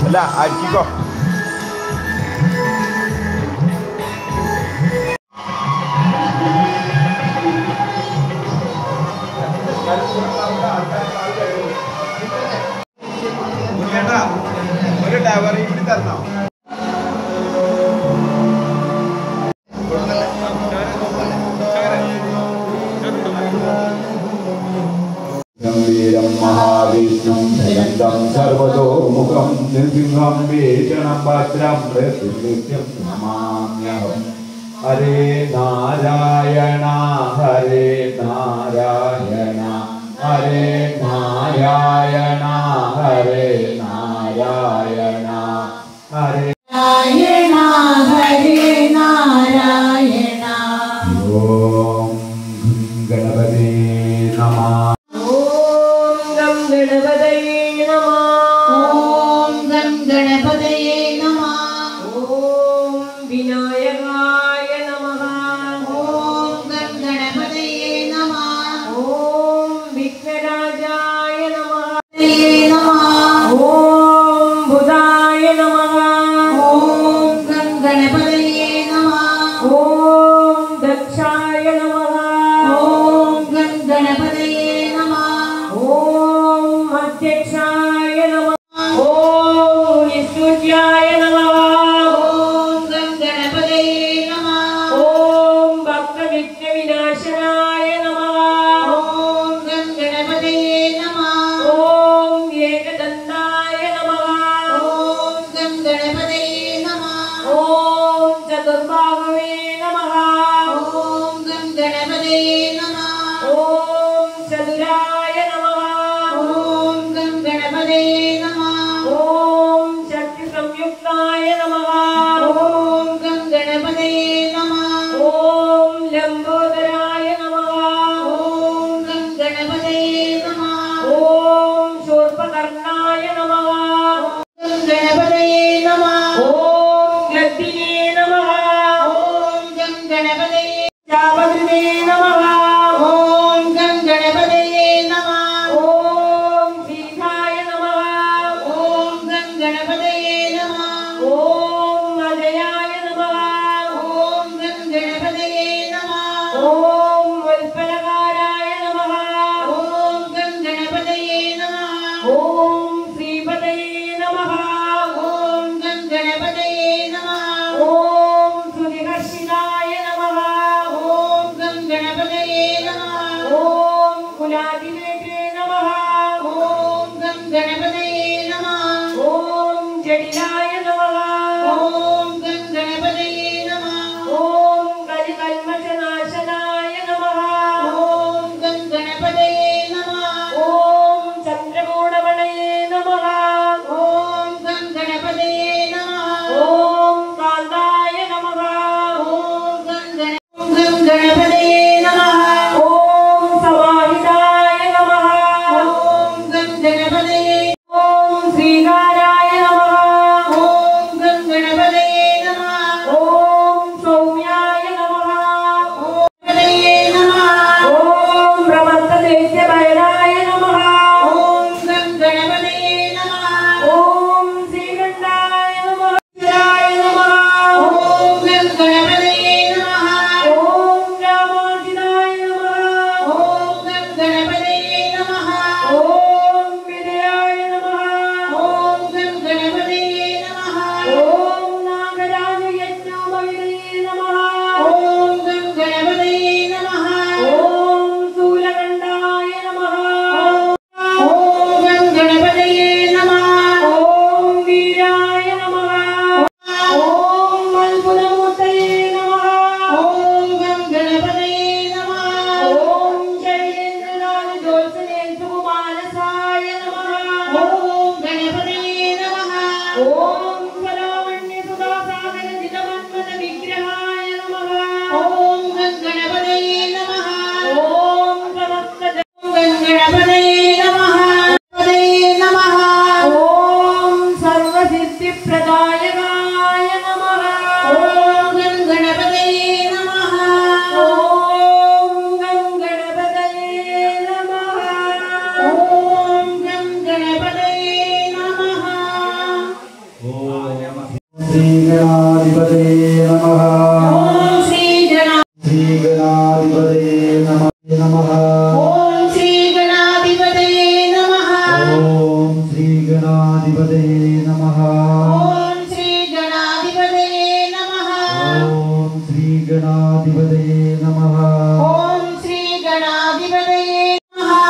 അല്ല ആക്കിക്കോ. ഒരു ഡവറി കൂടി തരണോ? ഗംഭീരം മഹാവിഷ്ണും ജയന്തം സർവതോമുഖം നിർസിംഹം ഭീഷണം ഭദ്രം മൃത്യുനിത്യം നമാമ്യഹം. ഹരേ നാരായണ ഹരേ നാരായണ ഹരേ നാരായണ ഹരേ നാരായണ ഹരേ നാരായണ ഹരേ നാരായണ. ഓം ഗണപതി നമഃ. ഓം ഗം ഗണപതയേ നമഃ. ഓം ഗം ഗണപതയേ നമഃ. ഓം വിനായകായ നമഃ. ഓം ഗം ഗണപതയേ നമഃ. ഓം വിഘ്നരാജായ നമഃ. ഓം ബുധായ നമഃ. ഓം ഗം ഗണപതയേ നമഃ. ഓം ദക്ഷായ നമഃ. ഓം ഗം ഗണപതയേ നമഃ. ഓം അധ്യക്ഷായ നമഃ. ഓം വിഷ്ണുജായ നമഃ. ഓം ഗം ഗണപതയേ നമഃ. ഓം ഭക്തവിഘ്ന വിനാശനായ നമഃ. ഓം ഗം ഗണപതയേ നമഃ. ഓം ഏകദന്തായ നമഃ. ഓം ഗം ഗണപതയേ നമഃ. ഓം ചതുർബാഹവേ നമഃ. ഓം ഗം ഗണപതയേ നമഃ. ഓം ചതുരായ നമഃ. ഓം ഗം ഗണപതയേ നമഃ. ഓം ശക്തി സംയുക്തായ നമഃ. ഓം ഗം ഗണപതയേ നമഃ. ഓം ലംബോദരായ നമഃ. ഓം ഗം ഗണപതയേ നമഃ. ഓം ശൂർപകർണായ നമഃ. ഓം ഗണപതയേ നമഃ. ഓം ഗദ്ദിനേ നമഃ. ഓം ഗം ഗണപതയേ ചാപദ്രേ നമഃ. ഓം ഗം ഗണപതയേ നമഃ. ഓം സീതായ നമഃ. ഓം ഗം ഗണപതയേ നമഃ. ഓം അജയായ നമഃ. ഓം ഗം ഗണപതയേ നമഃ. ഓം വത്സലകാരായ നമഃ. ഓം ഗം ഗണപതയേ നമഃ. ഓം ശ്രീപതയേ നമഃ. ഓം ഗം ഗണപതയേ നമഃ. ഓം സുരിഹർഷിതായ നമഃ. ഓം ഗം ഗണപതയേ നമഃ. ഓം കുലാതിനേത്രേ നമഃ. ഓം ഗം ഗണപതയേ നമഃ. ഓം ജഡിലായ നമഃ. ഓം ഗം ഗണപതയേ നമഃ. ഓം കലികൽമഷനാശനായ നമഃ. ഓം ഗം ഗണപതയേ നമഃ. ഓം ചന്ദ്രകൂടമണയേ നമഃ. ഓം ഗം ഗണപതയേ നമഃ. ഓം കാന്തായ നമഃ. ഓം ഗം ഗണപതയേ നമഃ. ഓം സമാഹിതായ നമഃ. ഓം ഗം ഗണപതയേ. ഓം ശ്രീകാരായ നമഃ. ഓം ഗം ഗണപതയേ നമഃ. ഓം സൗമ്യായ നമഃ. ഓം ഗണപതയേ നമഃ. ഓം പ്രമത്തദേശഭയനായ നമഃ. ഓം ഗം ഗണപതയേ നമഃ. ഓം ശ്രീകണ്ഠായ നമഃ. ഓം ഗം ഗണപതയേ നമഃ. ഓം രാമാർജിതായ നമഃ. ഓം ഗം ഗണപതയേ നമഃ. ഓം വിജയായ നമഃ. ഓം ഗം ഗണപതയേ നമഃ. ഓം നാഗരാജയജ്ഞോപവിതയേ നമഃ. ഓം ഗം ഗണപതയേ നമഃ. ഓം ശൂലകണ്ഠായ നമഃ. ഓം ഗം ഗണപതയേ നമഃ. ഓം വീരായ നമഃ. ഓം അത്ഭുതമൂർത്തയേ നമഃ. ഓം ഗം ഗണപതയേ നമഃ. ഓം ശൈലേന്ദ്രനാഥ ജ്യോത്സനേന്ദുകുമാരസായ നമഃ. ഓം ഗണപതയേ നമഃ. ഓം സലാവണ്യസുധാസാഗരജിതമന്മഥ വിഗ്രഹായ നമഃ. ഓം ഗം ഗണപതയേ നമഃ. ഓം സമസ്ത ഗണപതയേ നമഃ. ഗണപതയേ നമഃ. ഓം സർവസിദ്ധിപ്രദായകായ നമഃ. ഓം ഗം ഗണപതയേ നമഃ. ഓം ഗം ഗണപതയേ നമഃ. ഓം ഗം ഗണപതയേ നമഃ.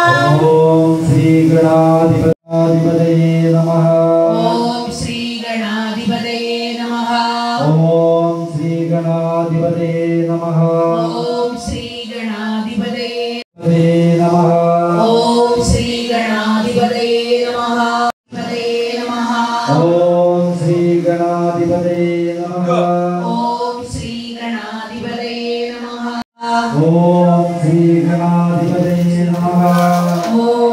ओम श्री गणाधिपतये नमः ओम श्री गणाधिपतये नमः ओम श्री गणाधिपतये नमः ओम श्री गणाधिपतये नमः ओम श्री गणाधिपतये नमः नमः ओम श्री गणाधिपतये नमः ओम श्री गणाधिपतये नमः ओम श्री गणाधिपतये नमः ओम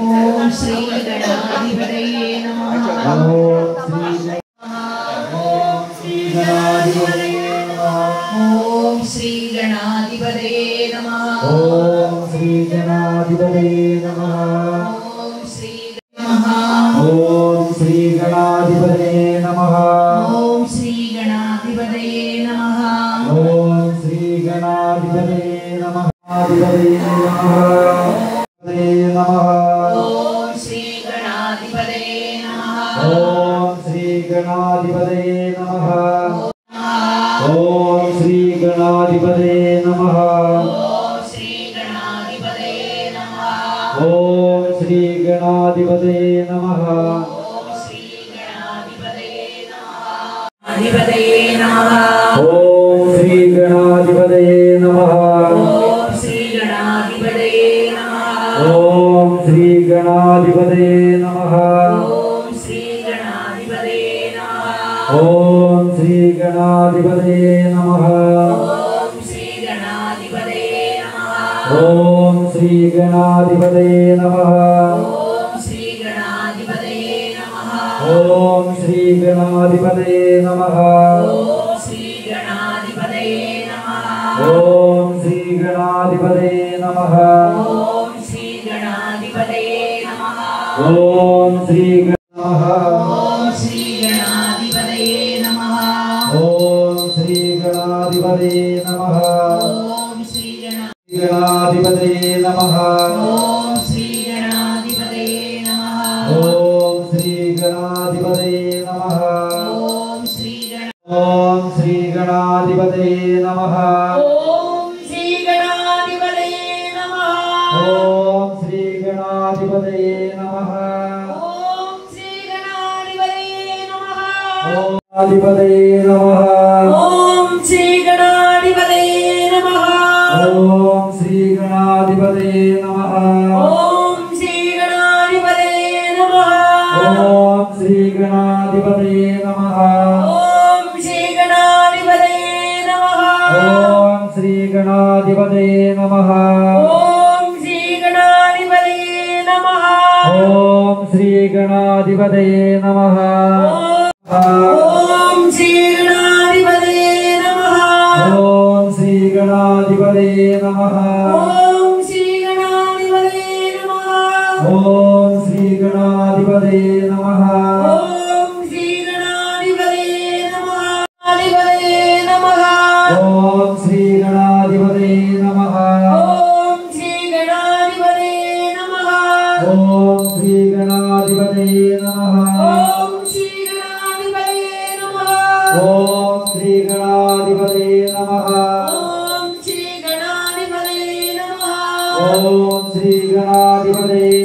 ओम श्री गणाधिपतये नमः ओम श्री गणाधिपतये नमः ओम श्री गणाधिपतये नमः ओम श्री नमः ओम श्री गणाधिपतये नमः ओम श्री गणाधिपतये नमः ओम श्री गणाधिपतये नमः अधिपतये नमः ओम श्री गणाधिपतये नमः ओम श्री गणाधिपतये नमः ओम श्री गणाधिपतये नमः ओम श्री गणाधिपतये नमः ओम श्री गणाधिपतये नमः अधिपतये नमः ओम श्री गणाधिपतये नमः ओम श्री गणाधिपतये नमः ओम श्री गणाधिपतये नमः ओम श्री गणाधिपतये नमः ओम श्री गणाधिपतये नमः ओम श्री गणाधिपतये नमः ओम श्री गणाधिपतये नमः ओम श्री गणाधिपतये नमः ओम श्री गणाधिपतये नमः ओम श्री गणाधिपतये नमः ओम श्री गणाधिपतये नमः ओम श्री गणाधिपतये नमः ओम श्री नमः ओम श्री गणाधिपतये नमः ओम श्री गणाधिपतये नमः ओम श्री गणाधिपतये नमः ओम श्री गणाधिपतये नमः ओम श्री गणाधिपतये नमः ओम श्री ओम श्री गणाधिपतये नमः ओम श्री गणाधिपतये नमः ओम श्री गणाधिपतये नमः ओम श्री गणाधिपतये नमः ओम अधिपतये नमः ओम श्री गणाधिपतये नमः ओम श्री गणाधिपतये नमः ओम श्री गणाधिपतये नमः ओम श्री गणाधिपतये नमः ओम श्री गणाधिपतये नमः ओम श्री गणाधिपतये नमः ओम श्री गणाधिपतये नमः ओम श्री गणाधिपतये नमः ओम श्री गणाधिपतये नमः ओम श्री गणाधिपतये नमः ओम श्री गणाधिपतये नमः ओम श्री गणाधिपतये नमः ओम श्री गणाधिपतये नमः अधिपतये नमः ओम श्री गणाधिपतये नमः ओम श्री गणाधिपतये नमः ओम श्री गणाधिपतये नमः ओम श्री गणाधिपतये नमः ओम श्री गणाधिपतये नमः ओम श्री गणाधिपतये नमः ओम श्री गणाधिपतये नमः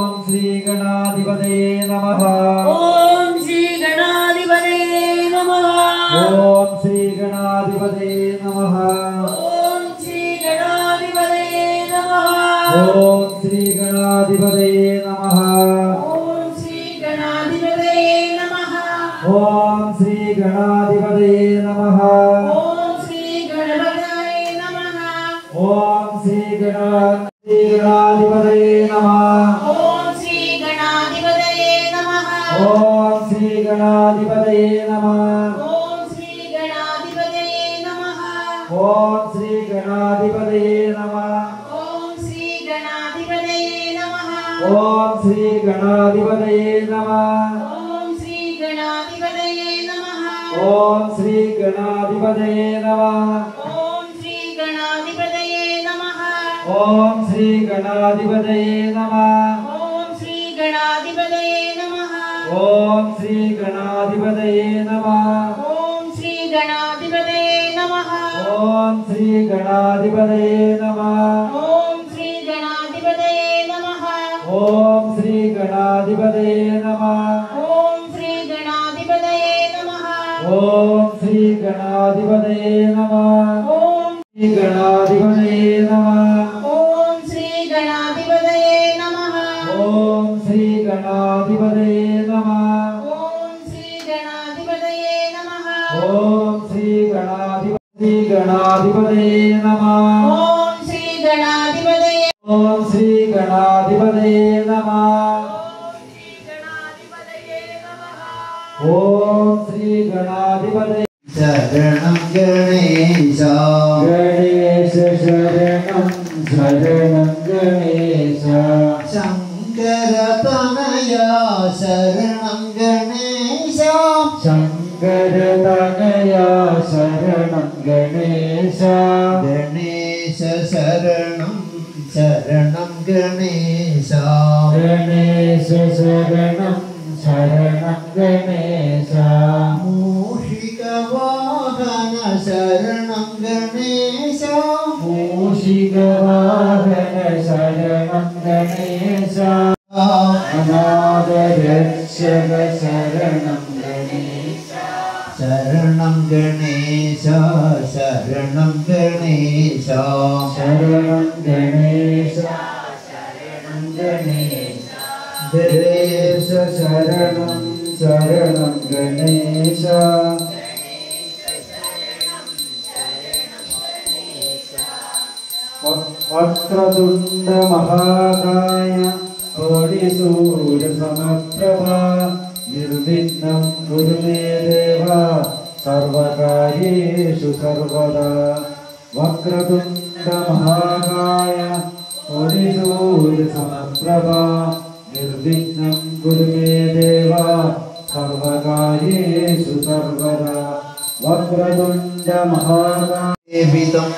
ओम श्री गणाधिपतये नमः ओम श्री गणाधिपतये नमः ओम श्री गणाधिपतये नमः ओम श्री गणाधिपतये नमः ओम श्री गणाधिपतये नमः ओम श्री गणाधिपतये नमः ओम श्री गणाधिपतये नमः ओम श्री गणाधिपतये नमः ओम श्री गणपतये नमः ओम श्री गणाधिपतये नमः ओम श्री गणाधिपतये नमः ओम श्री गणाधिपतये नमः ओम श्री गणाधिपतये नमः ओम श्री गणाधिपतये नमः ओम श्री गणाधिपतये नमः ओम श्री गणाधिपतये नमः ओम श्री गणाधिपतये नमः ओम श्री गणाधिपतये नमः ओम श्री गणाधिपतये नमः ओम श्री गणाधिपतये नमः ओम श्री गणाधिपतये नमः ഓം ശ്രീ ഗണാധിപതയേ നമഃ. ഓം ശ്രീ ഗണാധിപതയേ നമഃ. ഓം ശ്രീ ഗണാധിപതയേ നമഃ. ഓം ശ്രീ ഗണാധിപതയേ നമഃ. ഓം ശ്രീ ഗണാധിപതയേ നമഃ. ഓം ശ്രീ ഗണാധിപതയേ നമഃ. ഓം ശ്രീ ഗണാധിപതയേ നമഃ. ഓം ശ്രീ ഗണാധിപതയേ നമഃ. ഓം ശ്രീ ഗണാധിപതയേ നമഃ. ഓം ശ്രീ ഗണാധിപതയേ നമഃ. ഓം ശ്രീ ഗണാധിപതയേ നമഃ. ഓം ശ്രീ ഗണാധിപതയേ നമഃ. ഓം ശ്രീ ഗണാധിപതയേ ഓം ശ്രീ ഗണാധിപതയേ നമഃ. ഓം ശ്രീ ഗണാധിപതയേ ശരണം ഗണേശ ഗണേശ ശരണം ശരണം ഗണേശ ശങ്കരതനയ ശരണം ഗണേശ ശങ്കരതനയ ശരണം ഗണേശ ഗണേശ ശരണം ശരണം ഗണേശ ഗണേശ ശരണം ശരണം ഗണേശ മൂഷികവാഹന ശരണം ഗണേശ മൂഷികവാഹന ശരണം ഗണേശ അനാഥരക്ഷക ശരണം ഗണേശ ശരണം ഗണേശ ശരണം ഗണേശ ശരണം ഗണേശ ശരണം ഗണേശ ഗണേശ ശരണം ശരണം ഗണേശ വക്രതുണ്ട മഹാകായ കോടിസൂര്യസമപ്രഭ നിർവിഘ്നം കുരു മേ ദേവ സർവകാര്യേഷു സർവദാ വക്രതുണ്ട മഹാകായ കോടിസൂര്യസമപ്രഭ നിർവിഘ്നം കുരു മേ ദേവ സർവകാര്യേഷു സർവദാ വക്രതുണ്ട മഹാകായ േവിതം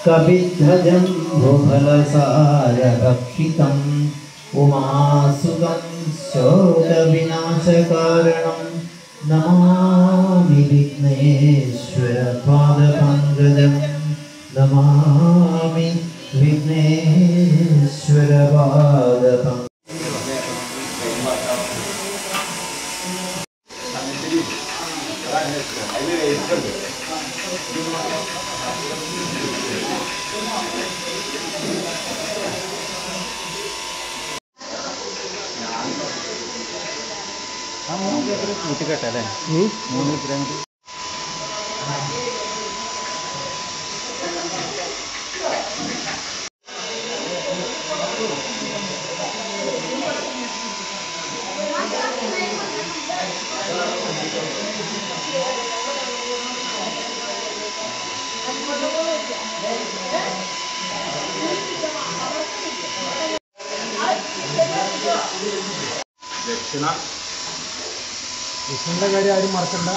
കവിധ്വജം ഭുഫലസാരഭക്ഷിതം ഉമാസുതം ശോകവിനാശകാരണം നമാമി വിഘ്നേശ്വര പാദപങ്കജം നമാമി വിഘ്നേശ്വര പാദപങ്കജം. ദക്ഷിണ കാര്യം ആരും മറക്കണ്ട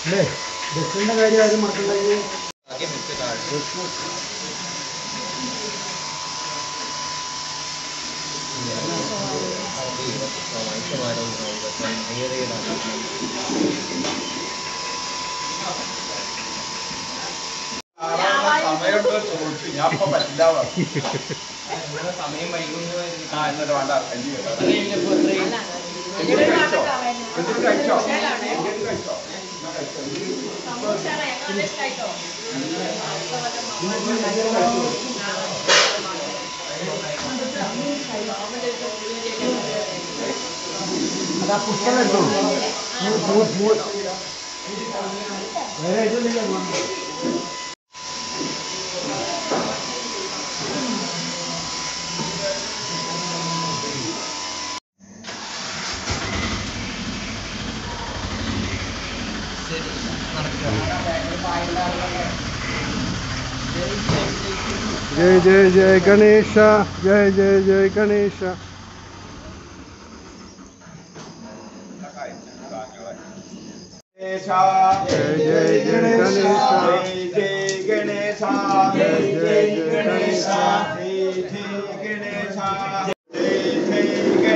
അല്ലേ? ദക്ഷിണ കാര്യം ആരും മറക്കണ്ട. സമയം വൈകുന്നു എന്നിട്ട് വേണ്ട കഴിച്ചോ അതാ പുസ്തകം എടുത്തോ. വേറെ ഇതൊന്നും जय जय जय गणेश जय जय जय गणेश जय जय गणेश जय गणेश जय जय गणेश जय जय गणेश जय जय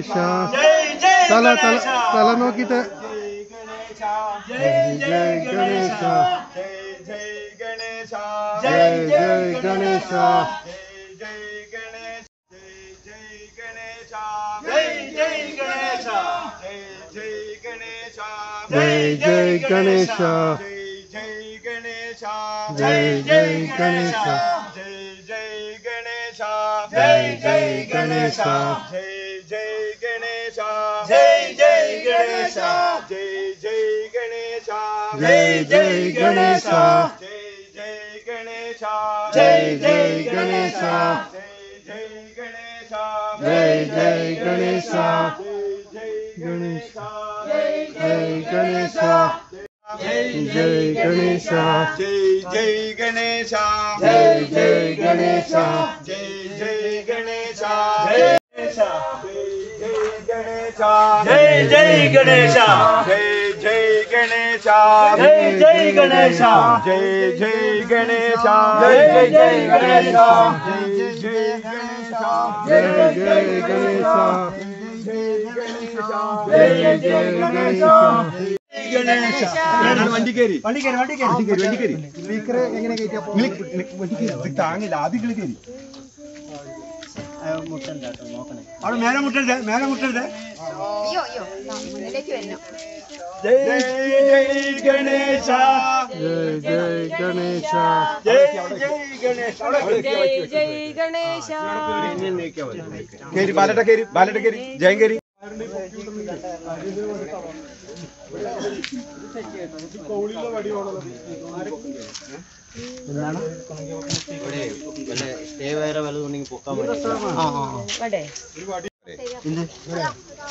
ഗണേശ തല തല തല നോക്കിട്ട് ജയ് ജയ് ഗണേശ ജയ് ജയ് ഗണേശ जय जय गणेश जय जय गणेश जय जय गणेश जय जय गणेश जय जय गणेश जय जय गणेश जय जय गणेश गणेश जय गणेश जय जय गणेश जय जय गणेश जय जय गणेश जय जय गणेश जय जय गणेश जय जय गणेश जय जय गणेश जय जय गणेश जय जय गणेश जय जय जय जय गणेश गणेश जय जय गणेश ഗണേശ വണ്ടി കയറി താങ്ങില്ല ആദ്യം കിളി കയറി അവിടെ മേലെ മുട്ടരുത് ജയ ജയ ഗണേശ जय जय गणेश ജയ ജയ ഗണേശ जय गणेश കയറി ബാലട്ട കയറി ജയം കയറി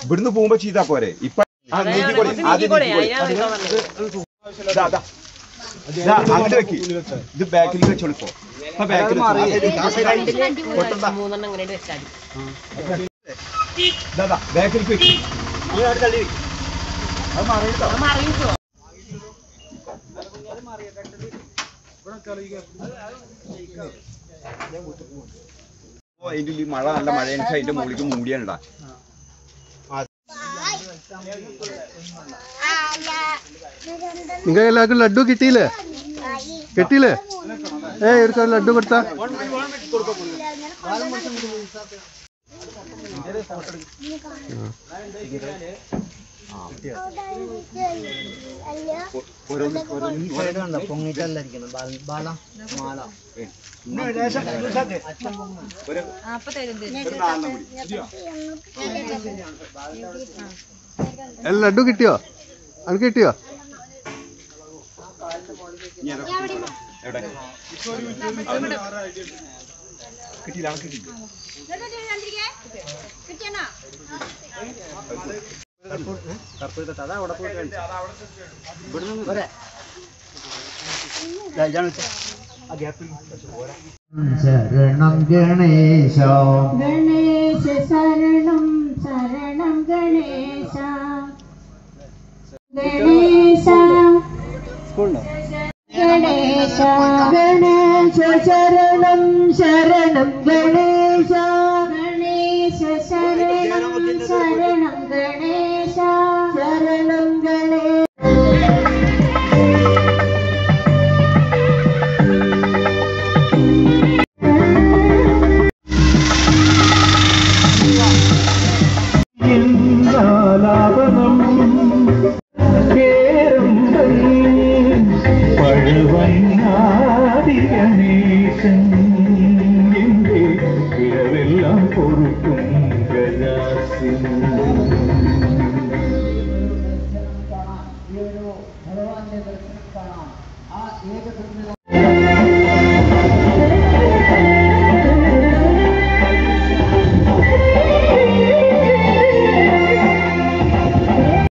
ഇവിടുന്ന് പോകുമ്പോ ചെയ്താ പോരെ ഇപ്പൊ അങ്ങോട്ട് വെക്കി ഇത് ബാക്കിൽ വെച്ചോളിപ്പോ ബാക്കിലേക്ക് വെക്കി അതിന്റെ മഴ നല്ല മഴ എനിക്ക് അതിന്റെ മുകളിലേക്ക് മൂടിയാണ്ടാ നിങ്ങൾക്ക് എല്ലാവർക്കും ലഡ്ഡു കിട്ടിയില്ലേ ഇവർക്ക് ലഡ്ഡു കൊടുത്താ ലഡ്ഡു കിട്ടിയോ അനക്ക് കിട്ടിയോ ശരണം ഗണേശ ഗണേശ ശരണം ശരണം ഗണേശ ഗണേശ ഗണേശ ഗണേശ ശരണം ശരണം ഗണേശ ഗണേശ ശരണം ശരണം ഗണേശ ശരണം ഗണേശ ഗണേശൻ ഇരവെല്ലാം പൊറുക്കും